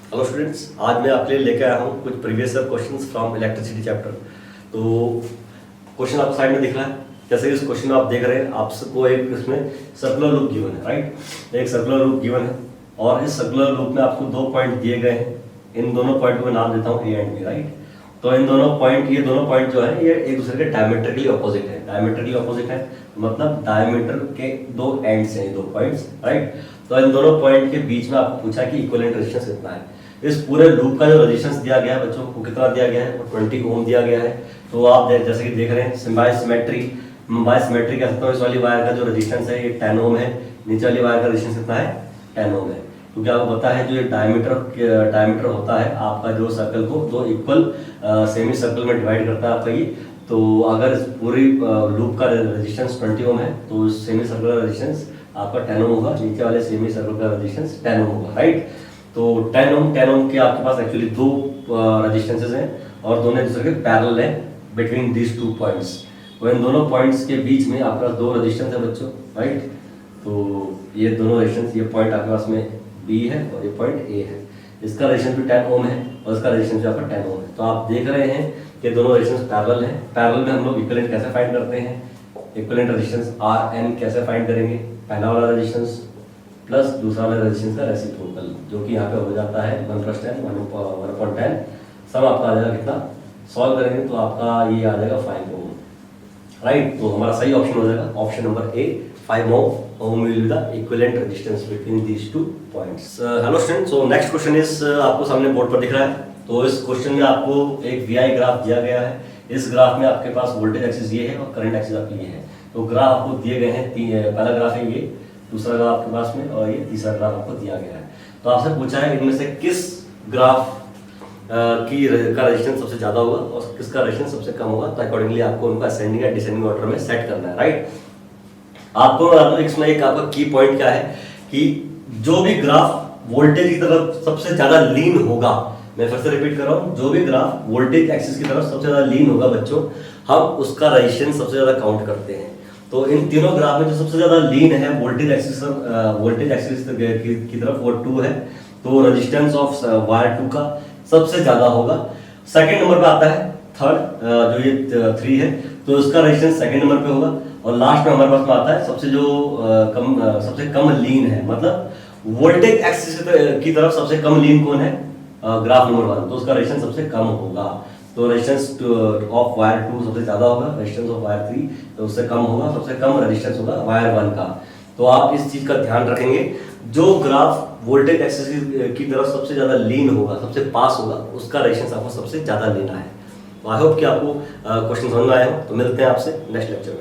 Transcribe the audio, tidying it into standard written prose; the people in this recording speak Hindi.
हेलो स्टूडेंट्स, आज मैं आपके लिए लेकर आया हूँ कुछ previous year questions from electricity chapter. तो क्वेश्चन आपको साइड में दिख रहा है। जैसे इस क्वेश्चन में आप देख रहे हैं, आपको एक इसमें सर्कुलर लूप गिवन है, राइट। एक सर्कुलर लूप गिवन है और इस सर्कुलर लूप में आपको दो पॉइंट दिए गए हैं। इन दोनों पॉइंट को मैं नाम देता हूँ ए एंड बी, राइट। तो इन दोनों पॉइंट, ये दोनों पॉइंट जो है ये एक दूसरे के डायमीटरली ऑपोजिट है। डायमीटरली ऑपोजिट है मतलब डायमीटर के दो एंड्स हैं, दो पॉइंट्स, राइट। तो इन दोनों पॉइंट के बीच में आपको पूछा कि इक्विवेलेंट रेजिस्टेंस कितना है। इस पूरे लूप का जो रेजिस्टेंस दिया गया है बच्चों को, कितना दिया गया है, वो 20 ओम दिया गया है। तो आप जैसे कि देख रहे हैं बाय सिमेट्री कह सकता हूँ। इस वाली वायर का जो रेजिस्टेंस है ये 10 ओम है, नीचे वाली वायर का रेजिस्टेंस कितना है, 10 ओम है। क्योंकि आपको पता है जो ये डायमीटर होता है आपका, जो सर्कल को दो इक्वल सेमी सर्कल में डिवाइड करता है आपका ये। तो अगर इस पूरी लूप का रेजिस्टेंस 20 ओम है तो सेमी सर्कल का रेजिस्टेंस आपका 10 ओम होगा, नीचे वाले सेमी सर्कल का रेजिस्टेंस 10 ओम होगा, राइट। तो 10 ओम के आपके पास एक्चुअली दो रेजिस्टेंसेस हैं और दोनों दूसरे के पैरेलल हैं बिटवीन दीज टू पॉइंट्स। तो इन दोनों पॉइंट्स के बीच में आपके पास दो रेजिस्टेंस है बच्चों, राइट। तो ये दोनों रेजिस्टेंस, ये पॉइंट आपके पास में बी है और ये पॉइंट ए है। इसका रेजिस्टेंस भी 10 ओम है और इसका रेजिस्टेंस भी आपका 10 ओम है। तो आप देख रहे हैं कि दोनों रेजिस्टेंस पैरेलल हैं। पैरेलल में हम लोग इक्विवेलेंट कैसे फाइंड करते हैं, इक्विवेलेंट रेजिस्टेंस आर एन कैसे फाइंड करेंगे। पहला वाला रेजिस्टेंस प्लस दूसरा वाला रेजिस्टेंस का रेसिप्रोकल, जो कि यहाँ पे हो जाता है 1 + 10 1/10। सब आपका आ जाएगा कितना, सॉल्व करेंगे तो आपका ये आ जाएगा 5 ओम, राइट। तो हमारा सही ऑप्शन हो जाएगा option number A, 5 ohm will be the equivalent resistance between these two points. Hello students, so next question is आपको सामने बोर्ड पर दिख रहा है। तो इस क्वेश्चन में आपको एक वीआई ग्राफ दिया गया है। इस ग्राफ में आपके पास वोल्टेज एक्सिस ये है और करंट एक्सिस आपकी ये है। तो ग्राफ आपको दिए गए हैं, पहला ग्राफ है ये, दूसरा ग्राफ आपके पास में और ये तीसरा ग्राफ आपको दिया गया है। तो आपसे पूछा है इनमें से किस ग्राफ का रेजिस्टेंस सबसे ज्यादा होगा और किसका रेजिस्टेंस सबसे कम होगा। तो अकॉर्डिंगली आपको उनको असेंडिंग या डिसेंडिंग ऑर्डर में सेट करना है, राइट। आपको इसमें एक आपका की पॉइंट क्या है कि जो भी ग्राफ वोल्टेज की तरफ सबसे ज्यादा लीन होगा, मैं फिर से रिपीट कर रहा हूं, जो भी ग्राफ वोल्टेज एक्सिस की तरफ सबसे ज्यादा लीन होगा बच्चों, हम उसका रेजिस्टेंस सबसे ज्यादा काउंट करते हैं। तो इन तीनों ग्राफ में जो सबसे ज्यादा लीन है वोल्टेज एक्सिस की तरफ, वो 2 है। तो रेजिस्टेंस ऑफ वायर 2 का सबसे ज्यादा होगा। सेकंड नंबर पे आता है थर्ड, जो ये 3 है, तो इसका रेजिस्टेंस सेकंड नंबर पे होगा। और लास्ट में हमारे पास में आता है सबसे कम लीन है, मतलब वोल्टेज एक्सिस की तरफ सबसे कम लीन कौन है, ग्राफ नंबर 1, तो उसका रेजिस्टेंस सबसे कम होगा। तो रेजिस्टेंस ऑफ वायर 2 सबसे ज्यादा होगा, रेजिस्टेंस ऑफ वायर 3 तो उससे कम होगा, सबसे कम रेजिस्टेंस होगा वायर 1 का। तो आप इस चीज का ध्यान रखेंगे, जो ग्राफ वोल्टेज एक्सिस की तरफ सबसे ज्यादा लीन होगा, सबसे पास होगा, उसका रेजिस्टेंस आपको सबसे ज्यादा लेना है। तो आई होप कि आपको क्वेश्चन समझ में आया हो। तो मिलते हैं आपसे नेक्स्ट लेक्चर में।